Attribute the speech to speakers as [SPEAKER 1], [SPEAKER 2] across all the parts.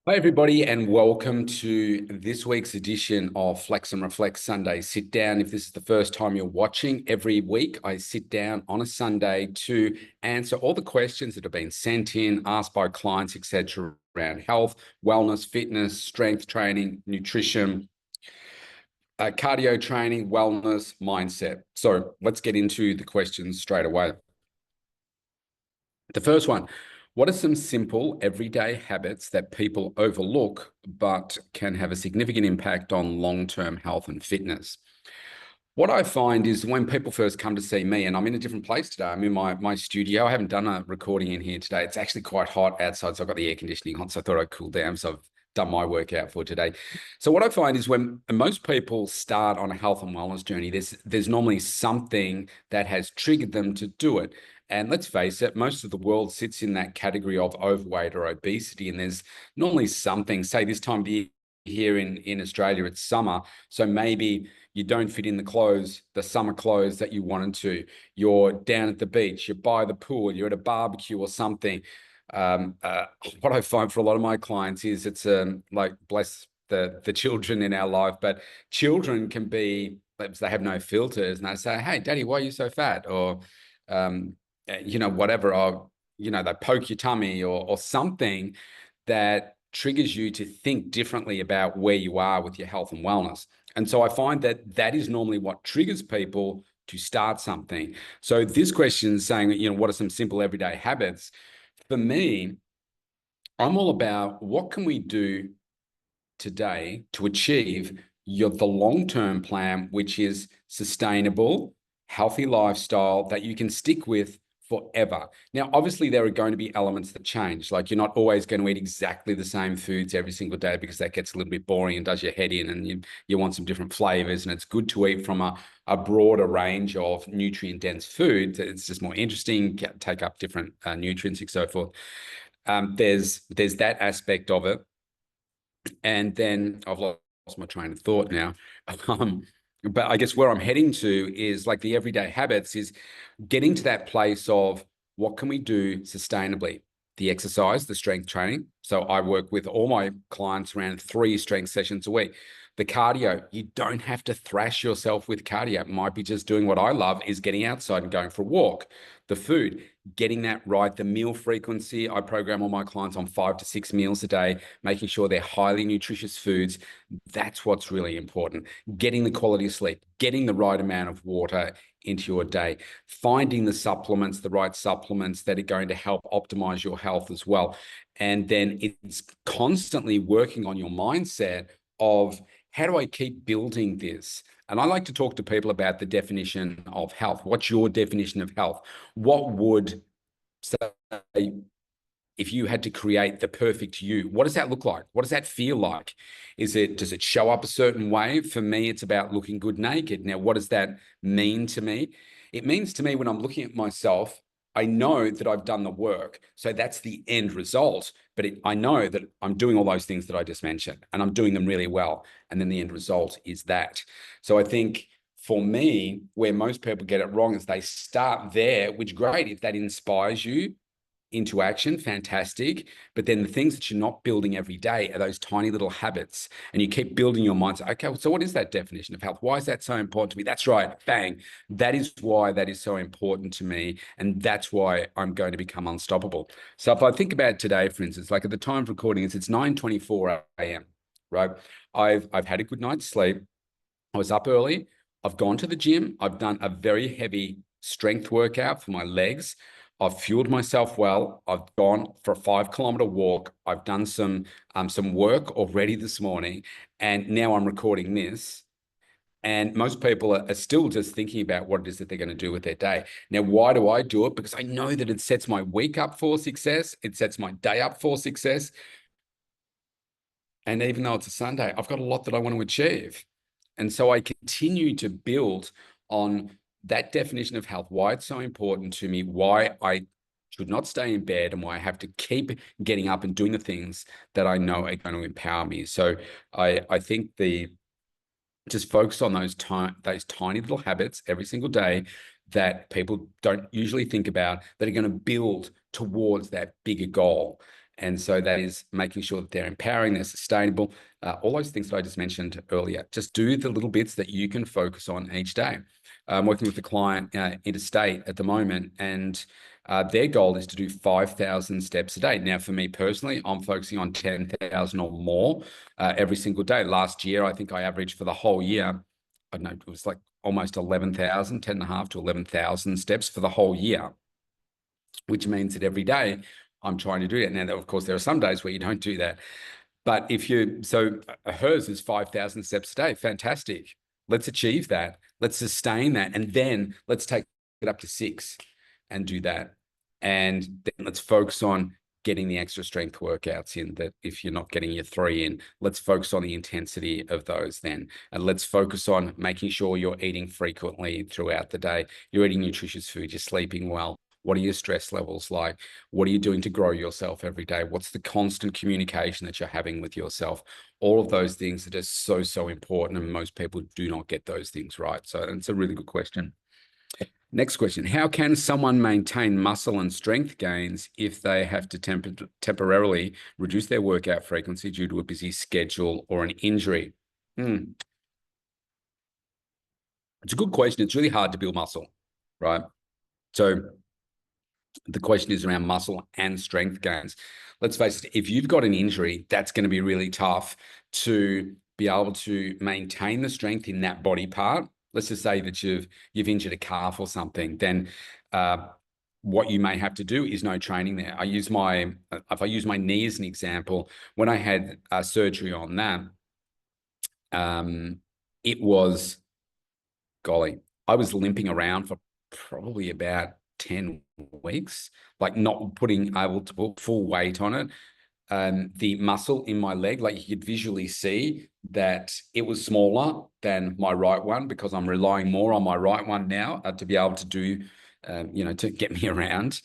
[SPEAKER 1] Hi, everybody, and welcome to this week's edition of Flex and Reflect Sunday Sit Down. If this is the first time you're watching, every week I sit down on a Sunday to answer all the questions that have been sent in, asked by clients, etc., around health, wellness, fitness, strength training, nutrition, cardio training, wellness, mindset. So let's get into the questions straight away. The first one, what are some simple everyday habits that people overlook but can have a significant impact on long-term health and fitness? What I find is when people first come to see me, and I'm in a different place today, I'm in my studio. I haven't done a recording in here today. It's actually quite hot outside, so I've got the air conditioning on, so I thought I'd cool down. So I've done my workout for today. So what I find is when most people start on a health and wellness journey, there's normally something that has triggered them to do it. And let's face it, most of the world sits in that category of overweight or obesity. And there's normally something, say this time of year here in Australia, it's summer. So maybe you don't fit in the summer clothes that you wanted to. You're down at the beach, you're by the pool, you're at a barbecue or something. What I find for a lot of my clients is it's like bless the children in our life, but children can be, they have no filters and they say, "Hey, Daddy, why are you so fat?" Or whatever, or they poke your tummy or something that triggers you to think differently about where you are with your health and wellness. And so I find that that is normally what triggers people to start something. So this question is saying, what are some simple everyday habits? For me, I'm all about what can we do today to achieve the long-term plan, which is sustainable, healthy lifestyle that you can stick with forever. Now, obviously, there are going to be elements that change. Like you're not always going to eat exactly the same foods every single day because that gets a little bit boring and does your head in, and you want some different flavors. And it's good to eat from a broader range of nutrient-dense foods. It's just more interesting, take up different nutrients and so forth. There's that aspect of it. And then I've lost my train of thought now. But I guess where I'm heading to is like the everyday habits is getting to that place of what can we do sustainably? The exercise, the strength training. So I work with all my clients around 3 strength sessions a week. The cardio, you don't have to thrash yourself with cardio. It might be just doing what I love is getting outside and going for a walk. The food, getting that right. The meal frequency, I program all my clients on 5 to 6 meals a day, making sure they're highly nutritious foods. That's what's really important. Getting the quality of sleep, getting the right amount of water into your day, finding the right supplements that are going to help optimize your health as well. And then it's constantly working on your mindset of how do I keep building this? And I like to talk to people about the definition of health. What's your definition of health? What would, say, if you had to create the perfect you, what does that look like? What does that feel like? Does it show up a certain way? For me, it's about looking good naked. Now, what does that mean to me? It means to me when I'm looking at myself, I know that I've done the work. So that's the end result. But I know that I'm doing all those things that I just mentioned and I'm doing them really well. And then the end result is that. So I think for me, where most people get it wrong is they start there, which great. If that inspires you into action, fantastic. But then the things that you're not building every day are those tiny little habits. And you keep building your mindset. Okay, so what is that definition of health? Why is that so important to me? That's right. Bang. That is why that is so important to me. And that's why I'm going to become unstoppable. So if I think about today, for instance, like at the time of recording, it's 9:24 a.m., right? I've had a good night's sleep. I was up early. I've gone to the gym. I've done a very heavy strength workout for my legs. I've fueled myself well. I've gone for a 5 kilometer walk. I've done some work already this morning, and now I'm recording this. And most people are still just thinking about what it is that they're going to do with their day. Now, why do I do it? Because I know that it sets my week up for success. It sets my day up for success. And even though it's a Sunday, I've got a lot that I want to achieve. And so I continue to build on that definition of health, why it's so important to me, why I should not stay in bed, and why I have to keep getting up and doing the things that I know are going to empower me. So I think just focus on those tiny little habits every single day that people don't usually think about that are going to build towards that bigger goal. And so that is making sure that they're empowering, they're sustainable, all those things that I just mentioned earlier. Just do the little bits that you can focus on each day. I'm working with a client interstate at the moment, and their goal is to do 5,000 steps a day. Now, for me personally, I'm focusing on 10,000 or more every single day. Last year, I think I averaged for the whole year, I don't know, it was like almost 11,000, 10.5 to 11,000 steps for the whole year, which means that every day I'm trying to do it. Now, of course, there are some days where you don't do that. But so hers is 5,000 steps a day. Fantastic. Let's achieve that. Let's sustain that. And then let's take it up to 6 and do that. And then let's focus on getting the extra strength workouts in. That if you're not getting your 3 in, let's focus on the intensity of those then. And let's focus on making sure you're eating frequently throughout the day. You're eating nutritious food, you're sleeping well. What are your stress levels like? What are you doing to grow yourself every day? What's the constant communication that you're having with yourself? All of those things that are so, so important. And most people do not get those things right. So it's a really good question. Next question. How can someone maintain muscle and strength gains if they have to temporarily reduce their workout frequency due to a busy schedule or an injury? It's a good question. It's really hard to build muscle, right? So the question is around muscle and strength gains. Let's face it, if you've got an injury, that's going to be really tough to be able to maintain the strength in that body part. Let's just say that you've injured a calf or something, then what you may have to do is no training there. If I use my knee as an example, when I had surgery on that, it was, golly, I was limping around for probably about 10 weeks, like not able to put full weight on it. The muscle in my leg, like you could visually see that it was smaller than my right one because I'm relying more on my right one now to be able to do, to get me around.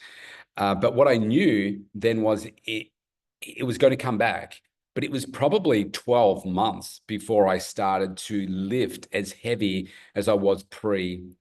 [SPEAKER 1] But what I knew then was it was going to come back. But it was probably 12 months before I started to lift as heavy as I was pre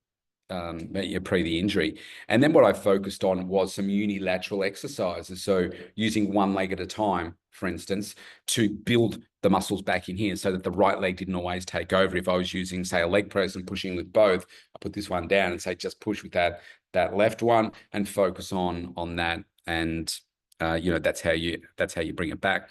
[SPEAKER 1] the injury. And then what I focused on was some unilateral exercises. So using one leg at a time, for instance, to build the muscles back in here so that the right leg didn't always take over. If I was using, say, a leg press and pushing with both, I put this one down and say, just push with that left one and focus on that. And, that's how you bring it back.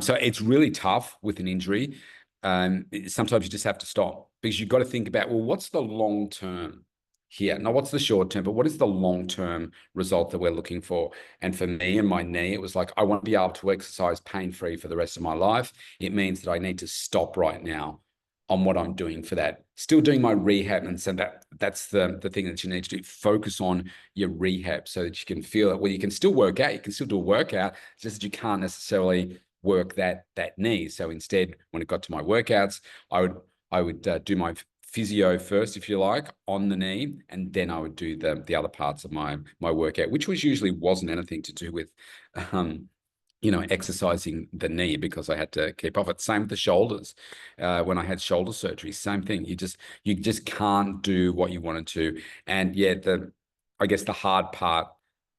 [SPEAKER 1] So it's really tough with an injury. Sometimes you just have to stop because you've got to think about, well, what's the long term here? Not what's the short term, but what is the long term result that we're looking for? And for me and my knee, it was like, I want to be able to exercise pain free for the rest of my life. It means that I need to stop right now on what I'm doing for that. Still doing my rehab, and so that's the thing that you need to do. Focus on your rehab so that you can feel it. Well, you can still work out, you can still do a workout, it's just that you can't necessarily work that knee. So instead, when it got to my workouts, I would do my physio first, if you like, on the knee, and then I would do the other parts of my workout, which usually wasn't anything to do with exercising the knee, because I had to keep off it. Same with the shoulders. When I had shoulder surgery, same thing. You just can't do what you wanted to. And yeah, I guess the hard part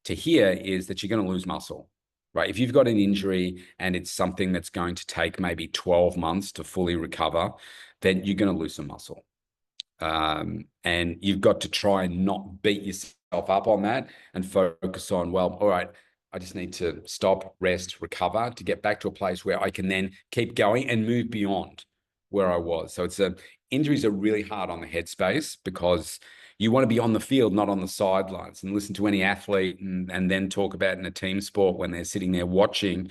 [SPEAKER 1] to hear is that you're going to lose muscle. Right? If you've got an injury and it's something that's going to take maybe 12 months to fully recover, then you're going to lose some muscle. And you've got to try and not beat yourself up on that and focus on, well, all right, I just need to stop, rest, recover to get back to a place where I can then keep going and move beyond where I was. So injuries are really hard on the headspace because you want to be on the field, not on the sidelines, and listen to any athlete and then talk about in a team sport when they're sitting there watching.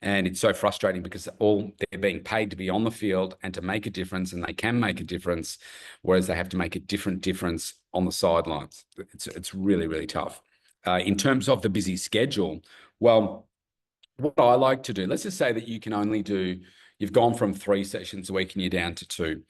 [SPEAKER 1] And it's so frustrating because they're being paid to be on the field and to make a difference, and they can make a difference, whereas they have to make a different difference on the sidelines. It's really, really tough. In terms of the busy schedule, well, what I like to do, let's just say that you've gone from 3 sessions a week and you're down to 2.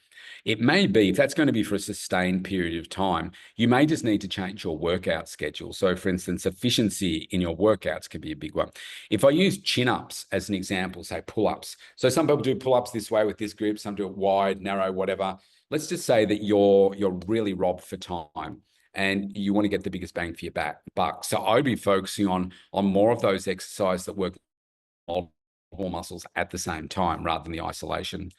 [SPEAKER 1] It may be, if that's going to be for a sustained period of time, you may just need to change your workout schedule. So for instance, efficiency in your workouts can be a big one. If I use chin-ups as an example, say pull-ups. So some people do pull-ups this way with this grip, some do it wide, narrow, whatever. Let's just say that you're really robbed for time and you want to get the biggest bang for your buck. So I'd be focusing on more of those exercises that work multiple muscles at the same time rather than the isolation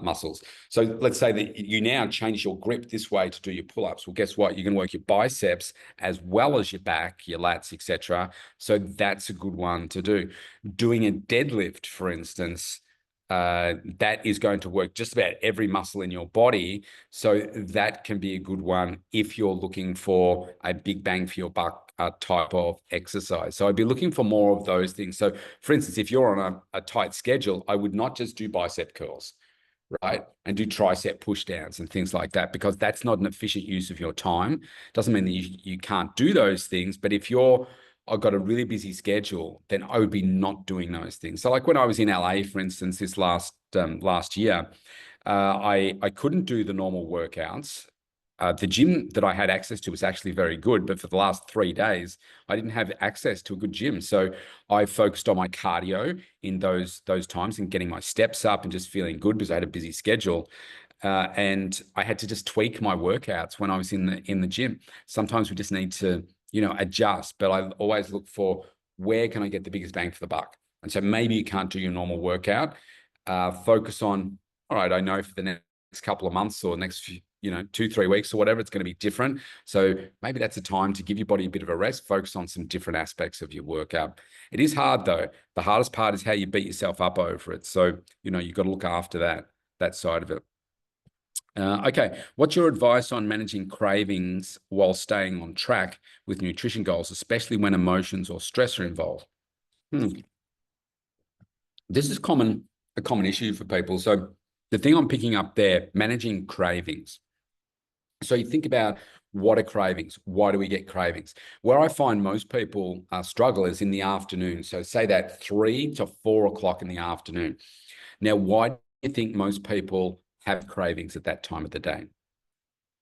[SPEAKER 1] muscles. So let's say that you now change your grip this way to do your pull-ups. Well, guess what? You're going to work your biceps as well as your back, your lats, etc. So that's a good one to do. Doing a deadlift, for instance, that is going to work just about every muscle in your body. So that can be a good one if you're looking for a big bang for your buck type of exercise. So I'd be looking for more of those things. So for instance, if you're on a tight schedule, I would not just do bicep curls, right? And do tricep push downs and things like that, because that's not an efficient use of your time. Doesn't mean that you can't do those things, but if I've got a really busy schedule, then I would be not doing those things. So like when I was in LA, for instance, this last year, I couldn't do the normal workouts. The gym that I had access to was actually very good, but for the last 3 days, I didn't have access to a good gym. So I focused on my cardio in those times and getting my steps up and just feeling good because I had a busy schedule. And I had to just tweak my workouts when I was in the gym. Sometimes we just need to, adjust, but I always look for where can I get the biggest bang for the buck. And so maybe you can't do your normal workout. Focus on, all right, I know for the next couple of months or next few, 2-3 weeks or whatever, it's going to be different. So maybe that's a time to give your body a bit of a rest, focus on some different aspects of your workout. It is hard though. The hardest part is how you beat yourself up over it. So, you've got to look after that side of it. Okay, what's your advice on managing cravings while staying on track with nutrition goals, especially when emotions or stress are involved? This is a common issue for people. So the thing I'm picking up there, managing cravings. So you think about, what are cravings? Why do we get cravings? Where I find most people struggle is in the afternoon. So say that 3 to 4 o'clock in the afternoon. Now, why do you think most people have cravings at that time of the day?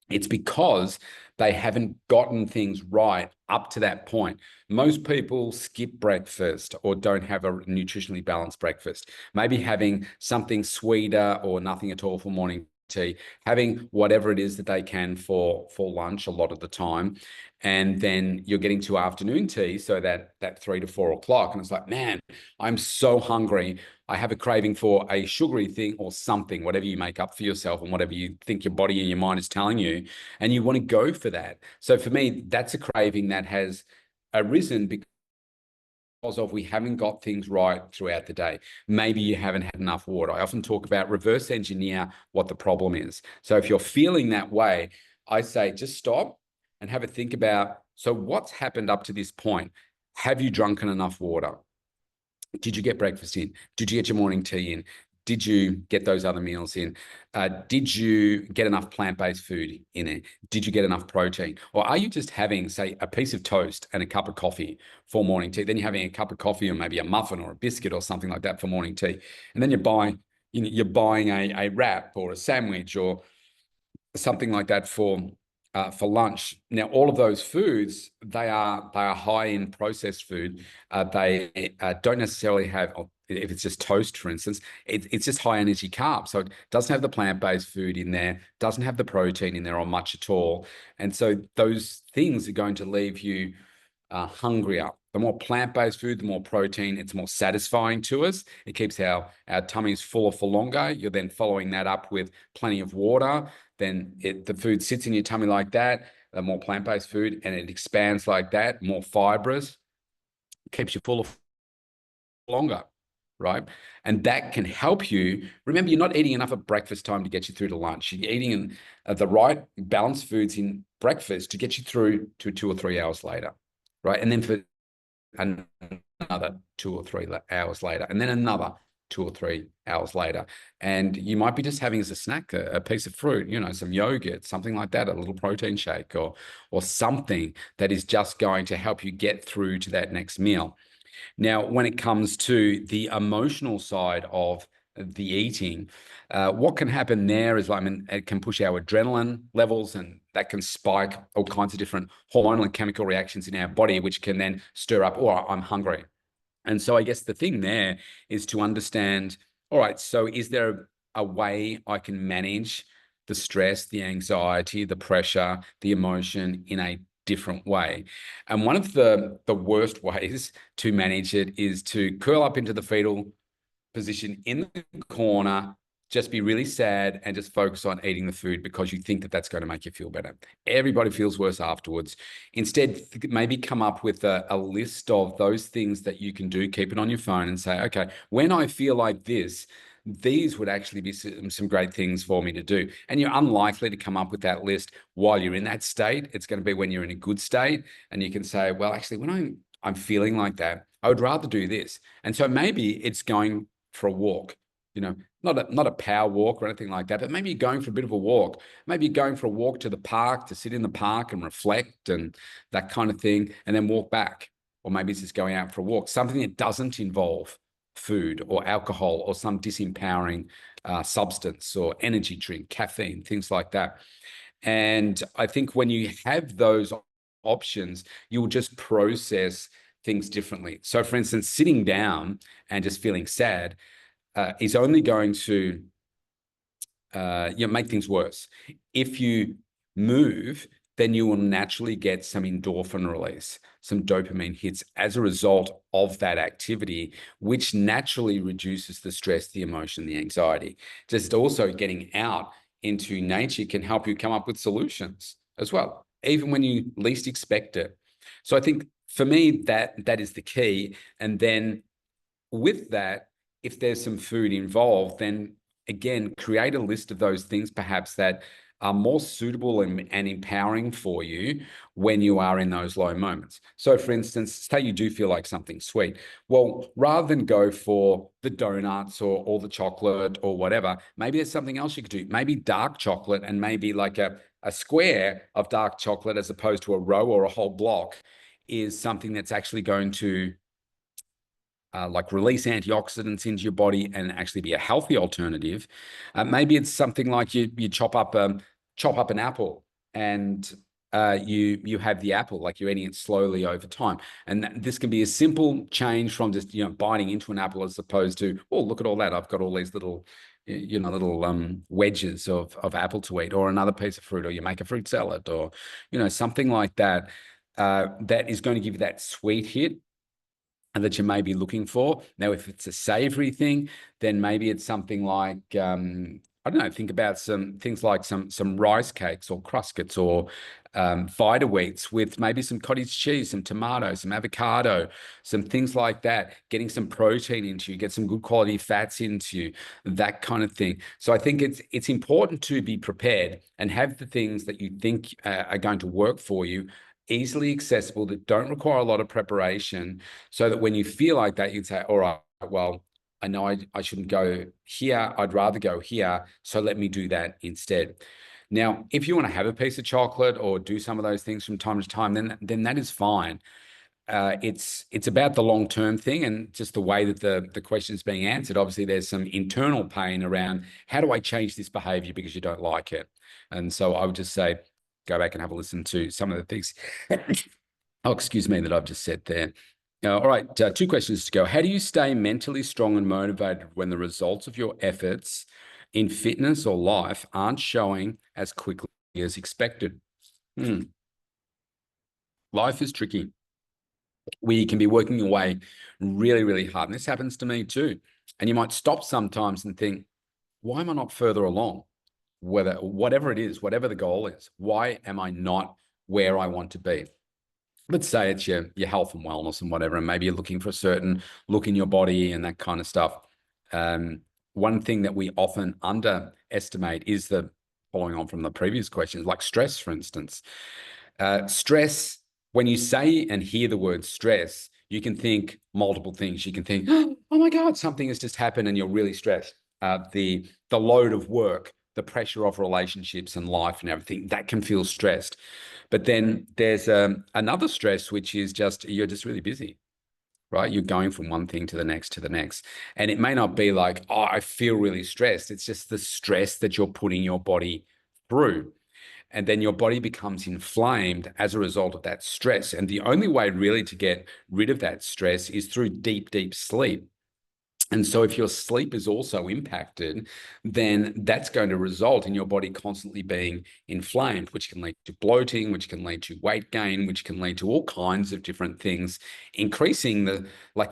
[SPEAKER 1] It's because they haven't gotten things right up to that point. Most people skip breakfast or don't have a nutritionally balanced breakfast. Maybe having something sweeter or nothing at all for morning tea, having whatever it is that they can for lunch a lot of the time. And then you're getting to afternoon tea, so that 3 to 4 o'clock, and it's like, man, I'm so hungry. I have a craving for a sugary thing or something, whatever you make up for yourself and whatever you think your body and your mind is telling you, and you want to go for that. So for me, that's a craving that has arisen because of we haven't got things right throughout the day. Maybe you haven't had enough water. I often talk about reverse engineer what the problem is. So if you're feeling that way, I say just stop and have a think about, so what's happened up to this point? Have you drunken enough water? Did you get breakfast in? Did you get your morning tea in? Did you get those other meals in? Did you get enough plant-based food in it? Did you get enough protein? Or are you just having, say, a piece of toast and a cup of coffee for morning tea? Then you're having a cup of coffee or maybe a muffin or a biscuit or something like that for morning tea. And then you're buying a wrap or a sandwich or something like that for lunch. Now, all of those foods, they are high in processed food. They don't necessarily have, if it's just toast, for instance, it's just high energy carbs. So it doesn't have the plant-based food in there, doesn't have the protein in there or much at all. And so those things are going to leave you hungrier. The more plant-based food, the more protein, it's more satisfying to us. It keeps our tummies fuller for longer. You're then following that up with plenty of water. Then the food sits in your tummy like that, more plant-based food, and it expands like that, more fibrous, keeps you fuller for longer, right? And that can help you. Remember, you're not eating enough at breakfast time to get you through to lunch. You're eating the right balanced foods in breakfast to get you through to 2 or 3 hours later, right? And then for another 2 or 3 hours later, and then another 2 or 3 hours later. And you might be just having as a snack a piece of fruit, some yogurt, something like that, a little protein shake or something that is just going to help you get through to that next meal. Now, when it comes to the emotional side of the eating, what can happen there is, it can push our adrenaline levels, and that can spike all kinds of different hormonal and chemical reactions in our body, which can then stir up, oh, I'm hungry. And so I guess the thing there is to understand, all right, so is there a way I can manage the stress, the anxiety, the pressure, the emotion in a different way. And one of the worst ways to manage it is to curl up into the fetal position in the corner, just be really sad and just focus on eating the food because you think that that's going to make you feel better. Everybody feels worse afterwards. Instead, maybe come up with a list of those things that you can do, keep it on your phone and say, okay, when I feel like this, these would actually be some great things for me to do. And you're unlikely to come up with that list while you're in that state. It's going to be when you're in a good state. And you can say, well, actually, when I'm feeling like that, I would rather do this. And so maybe it's going for a walk, not a power walk or anything like that, but maybe you're going for a bit of a walk. Maybe you're going for a walk to the park, to sit in the park and reflect and that kind of thing, and then walk back. Or maybe it's just going out for a walk, something that doesn't involve food or alcohol or some disempowering substance or energy drink, caffeine, things like that. And I think when you have those options, you'll just process things differently. So for instance, sitting down and just feeling sad is only going to make things worse. If you move, then you will naturally get some endorphin release, some dopamine hits as a result of that activity, which naturally reduces the stress, the emotion, the anxiety. Just also getting out into nature can help you come up with solutions as well, even when you least expect it. So I think for me, that is the key. And then with that, if there's some food involved, then again, create a list of those things perhaps that are more suitable and empowering for you when you are in those low moments. So for instance, say you do feel like something sweet. Well, rather than go for the donuts or the chocolate or whatever, maybe there's something else you could do. Maybe dark chocolate, and maybe like a square of dark chocolate as opposed to a row or a whole block is something that's actually going to like release antioxidants into your body and actually be a healthy alternative. Maybe it's something like you chop up an apple and you have the apple, like you're eating it slowly over time. And this can be a simple change from just biting into an apple as opposed to, oh, look at all that, I've got all these little wedges of apple to eat, or another piece of fruit, or you make a fruit salad, or something like that that is going to give you that sweet hit and that you may be looking for. Now, if it's a savory thing, then maybe it's something like, I don't know, think about some things like some rice cakes or Cruskets or Vita Wheats with maybe some cottage cheese, some tomato, some avocado, some things like that, getting some protein into you, get some good quality fats into you, that kind of thing. So I think it's important to be prepared and have the things that you think are going to work for you easily accessible, that don't require a lot of preparation, so that when you feel like that, you'd say, all right, well, I know I shouldn't go here. I'd rather go here. So let me do that instead. Now, if you want to have a piece of chocolate or do some of those things from time to time, then that is fine. It's about the long-term thing and just the way that the question is being answered. Obviously, there's some internal pain around how do I change this behavior because you don't like it. And so I would just say, go back and have a listen to some of the things, oh, excuse me, that I've just said there. All right, 2 questions to go. How do you stay mentally strong and motivated when the results of your efforts in fitness or life aren't showing as quickly as expected? Life is tricky. We can be working away really, really hard. And this happens to me too. And you might stop sometimes and think, why am I not further along? Whatever it is, whatever the goal is, why am I not where I want to be? Let's say it's your health and wellness and whatever, and maybe you're looking for a certain look in your body and that kind of stuff. One thing that we often underestimate is following on from the previous questions, like stress, for instance. Stress, when you say and hear the word stress, you can think multiple things. You can think, oh my God, something has just happened and you're really stressed. The load of work, the pressure of relationships and life and everything, that can feel stressed. But then there's another stress, which is you're just really busy, right? You're going from one thing to the next to the next. And it may not be like, oh, I feel really stressed. It's just the stress that you're putting your body through. And then your body becomes inflamed as a result of that stress. And the only way really to get rid of that stress is through deep, deep sleep. And so if your sleep is also impacted, then that's going to result in your body constantly being inflamed, which can lead to bloating, which can lead to weight gain, which can lead to all kinds of different things, increasing the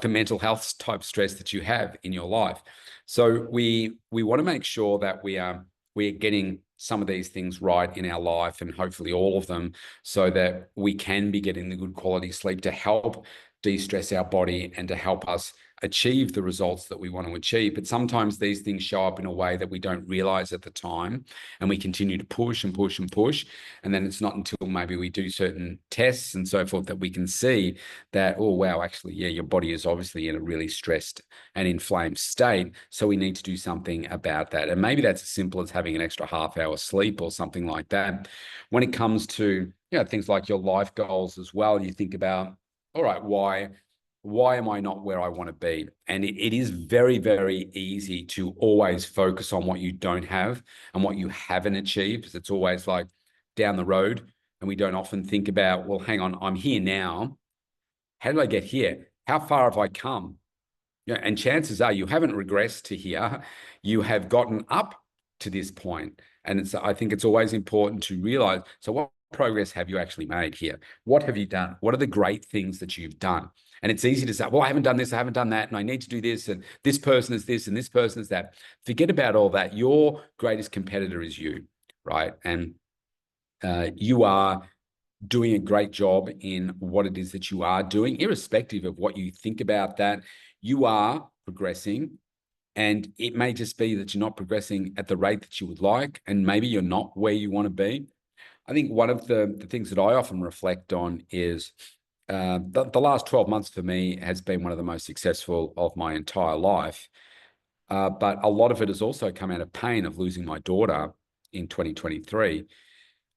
[SPEAKER 1] mental health type stress that you have in your life. So we want to make sure that we're getting some of these things right in our life, and hopefully all of them, so that we can be getting the good quality sleep to help de-stress our body and to help us achieve the results that we want to achieve. But sometimes these things show up in a way that we don't realize at the time, and we continue to push and push and push. And then it's not until maybe we do certain tests and so forth that we can see that, oh, wow, actually, yeah, your body is obviously in a really stressed and inflamed state. So we need to do something about that. And maybe that's as simple as having an extra half-hour sleep or something like that. When it comes to, things like your life goals as well, you think about, all right, why am I not where I want to be? And it is very, very easy to always focus on what you don't have and what you haven't achieved. It's always like down the road. And we don't often think about, well, hang on, I'm here now. How did I get here? How far have I come? And chances are you haven't regressed to here. You have gotten up to this point. And I think it's always important to realize, so what progress have you actually made here? What have you done? What are the great things that you've done? And it's easy to say, well, I haven't done this, I haven't done that, and I need to do this, and this person is this, and this person is that. Forget about all that. Your greatest competitor is you, right? And you are doing a great job in what it is that you are doing, irrespective of what you think about that. You are progressing, and it may just be that you're not progressing at the rate that you would like, and maybe you're not where you want to be. I think one of the things that I often reflect on is the last 12 months for me has been one of the most successful of my entire life. But a lot of it has also come out of pain of losing my daughter in 2023.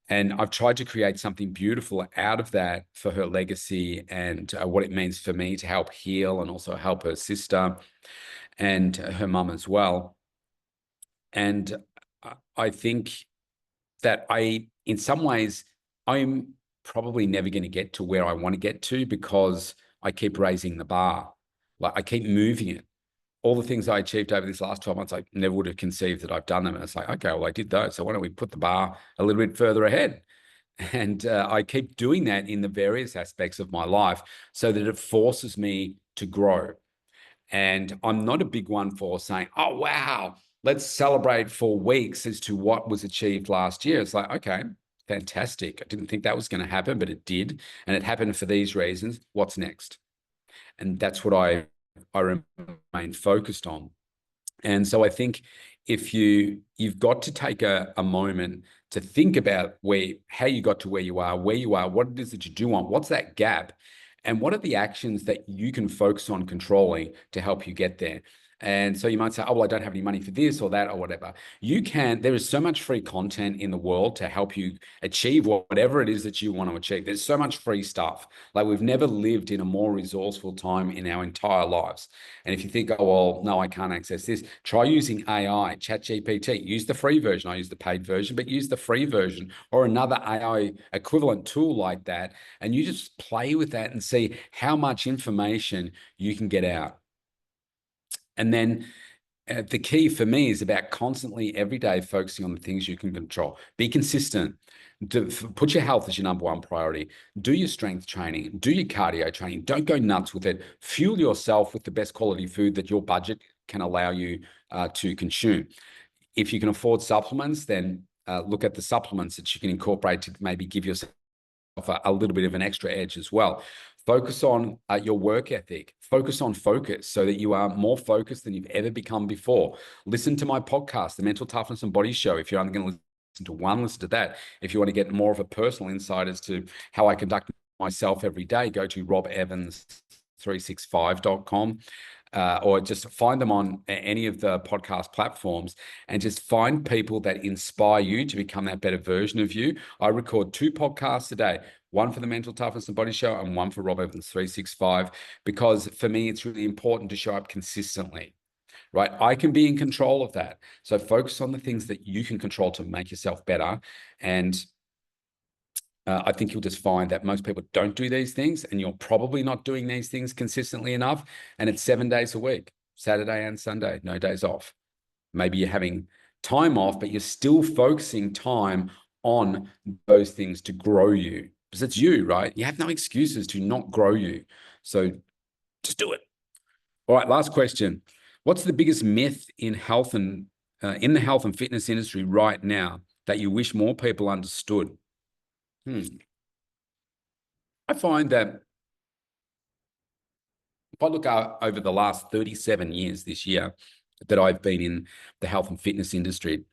[SPEAKER 1] And I've tried to create something beautiful out of that for her legacy and what it means for me to help heal and also help her sister and her mum as well. And I think that in some ways, I'm probably never going to get to where I want to get to because I keep raising the bar. Like I keep moving it. All the things I achieved over these last 12 months, I never would have conceived that I've done them. And it's like, okay, well, I did those. So why don't we put the bar a little bit further ahead? And I keep doing that in the various aspects of my life so that it forces me to grow. And I'm not a big one for saying, oh, wow, let's celebrate for weeks as to what was achieved last year. It's like, okay, fantastic. I didn't think that was going to happen, but it did. And it happened for these reasons. What's next? And that's what I remain focused on. And so I think if you've got to take a moment to think about how you got to where you are, what it is that you do want, what's that gap, and what are the actions that you can focus on controlling to help you get there. And so you might say, oh, well, I don't have any money for this or that or whatever. There is so much free content in the world to help you achieve whatever it is that you want to achieve. There's so much free stuff. Like we've never lived in a more resourceful time in our entire lives. And if you think, oh, well, no, I can't access this, try using AI, ChatGPT. Use the free version. I use the paid version, but use the free version or another AI equivalent tool like that. And you just play with that and see how much information you can get out. And then the key for me is about constantly every day focusing on the things you can control. Be consistent. Put your health as your number one priority. Do your strength training. Do your cardio training. Don't go nuts with it. Fuel yourself with the best quality food that your budget can allow you to consume. If you can afford supplements, then look at the supplements that you can incorporate to maybe give yourself a little bit of an extra edge as well. Focus on your work ethic. Focus on focus so that you are more focused than you've ever become before. Listen to my podcast, The Mental Toughness and Body Show. If you're only going to listen to one, listen to that. If you want to get more of a personal insight as to how I conduct myself every day, go to robevans365.com. Or just find them on any of the podcast platforms and just find people that inspire you to become that better version of you. I record 2 podcasts a day, one for the Mental Toughness and Body Show and one for Rob Evans 365, because for me, it's really important to show up consistently, right? I can be in control of that. So focus on the things that you can control to make yourself better. And I think you'll just find that most people don't do these things, and you're probably not doing these things consistently enough. And it's 7 days a week. Saturday and Sunday, no days off. Maybe you're having time off, but you're still focusing time on those things to grow you, because it's you, right? You have no excuses to not grow you. So just do it. All right, last question. What's the biggest myth in health and in the health and fitness industry right now that you wish more people understood? I find that if I look out over the last 37 years this year that I've been in the health and fitness industry,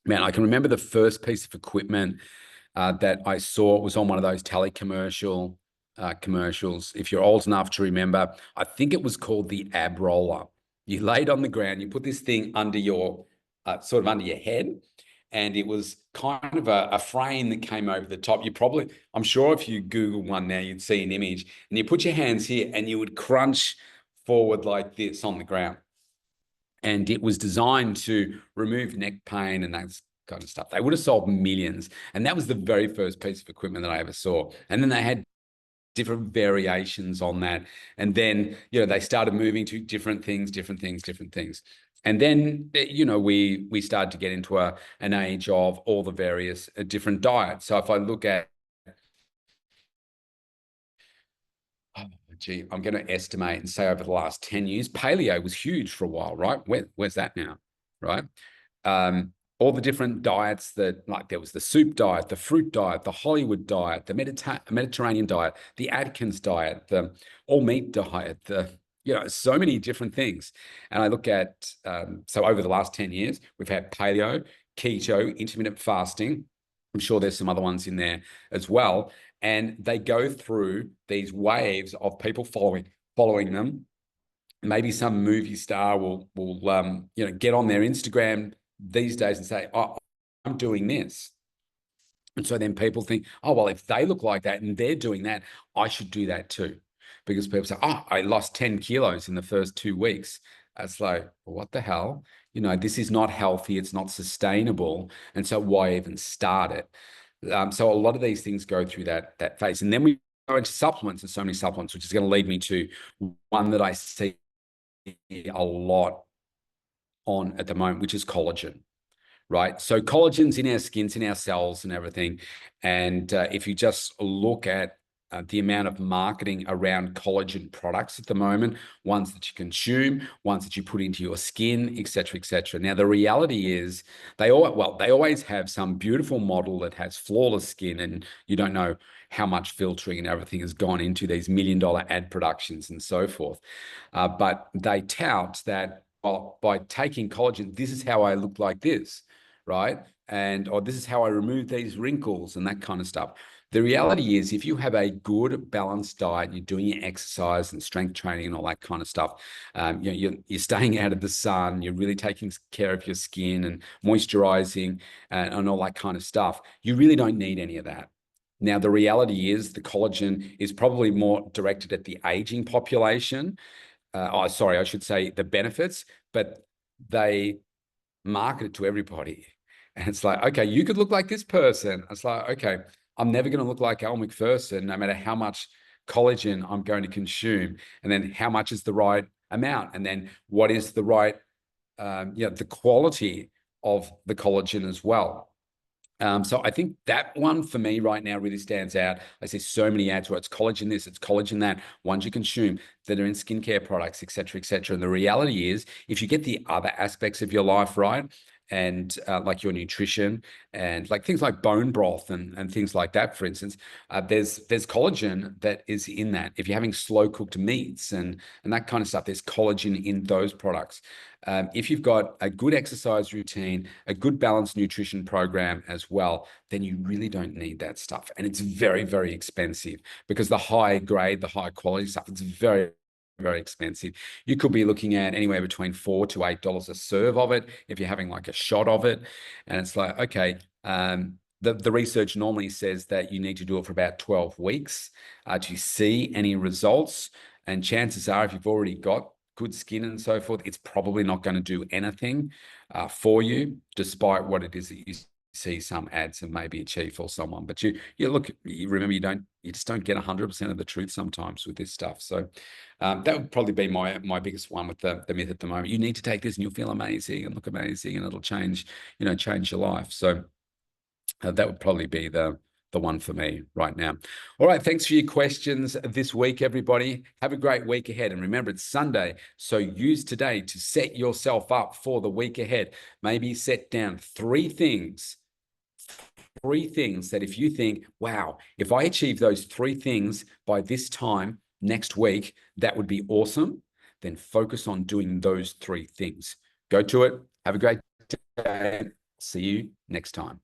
[SPEAKER 1] man, I can remember the first piece of equipment that I saw was on one of those commercials. If you're old enough to remember, I think it was called the ab roller. You laid on the ground, you put this thing under your sort of under your head, and it was kind of a frame that came over the top. I'm sure if you Google one now, you'd see an image, and you put your hands here and you would crunch forward like this on the ground. And it was designed to remove neck pain and that kind of stuff. They would have sold millions. And that was the very first piece of equipment that I ever saw. And then they had different variations on that. And then, they started moving to different things. And then, we started to get into an age of all the various different diets. So if I look at, I'm going to estimate and say over the last 10 years, paleo was huge for a while, right? Where's that now, right? All the different diets that, like there was the soup diet, the fruit diet, the Hollywood diet, the Mediterranean diet, the Atkins diet, the all meat diet, so many different things. And I look at, so over the last 10 years, we've had paleo, keto, intermittent fasting. I'm sure there's some other ones in there as well. And they go through these waves of people following them. Maybe some movie star will get on their Instagram these days and say, "Oh, I'm doing this." And so then people think, "Oh, well, if they look like that and they're doing that, I should do that too." Because people say, "Oh, I lost 10 kilos in the first 2 weeks." It's like, well, what the hell? This is not healthy. It's not sustainable. And so why even start it? So a lot of these things go through that phase. And then we go into supplements, and so many supplements, which is going to lead me to one that I see a lot on at the moment, which is collagen, right? So collagen's in our skins, in our cells and everything. And if you just look at the amount of marketing around collagen products at the moment, ones that you consume, ones that you put into your skin, et cetera, et cetera. Now, the reality is they always have some beautiful model that has flawless skin, and you don't know how much filtering and everything has gone into these $1 million ad productions and so forth. But they tout that, well, by taking collagen, this is how I look like this, right? Or this is how I remove these wrinkles and that kind of stuff. The reality is, if you have a good balanced diet, you're doing your exercise and strength training and all that kind of stuff, you're staying out of the sun, you're really taking care of your skin and moisturizing and all that kind of stuff, you really don't need any of that. Now, the reality is the collagen is probably more directed at the aging population. I should say the benefits, but they market it to everybody. And it's like, okay, you could look like this person. It's like, okay, I'm never going to look like Al McPherson, no matter how much collagen I'm going to consume. And then how much is the right amount? And then what is the right, the quality of the collagen as well. So I think that one for me right now really stands out. I see so many ads where it's collagen this, it's collagen that, ones you consume that are in skincare products, et cetera, et cetera. And the reality is, if you get the other aspects of your life right, and like your nutrition and like things like bone broth and things like that, for instance, there's collagen that is in that. If you're having slow cooked meats and that kind of stuff, there's collagen in those products. If you've got a good exercise routine, a good balanced nutrition program as well, then you really don't need that stuff. And it's very, very expensive, because the high grade, the high quality stuff, it's very, very expensive. You could be looking at anywhere between $4 to $8 a serve of it if you're having like a shot of it. And it's like, okay, the research normally says that you need to do it for about 12 weeks to see any results. And chances are, if you've already got good skin and so forth, it's probably not going to do anything for you, despite what it is that you see some ads have maybe achieved for someone, but you look, you remember, you just don't get 100% of the truth sometimes with this stuff. So that would probably be my biggest one with the myth at the moment. You need to take this and you'll feel amazing and look amazing and it'll change your life. So that would probably be the one for me right now. All right, thanks for your questions this week, everybody. Have a great week ahead. And remember, it's Sunday, so use today to set yourself up for the week ahead. Maybe set down three things that if you think, wow, if I achieve those three things by this time next week, that would be awesome. Then focus on doing those three things. Go to it. Have a great day. See you next time.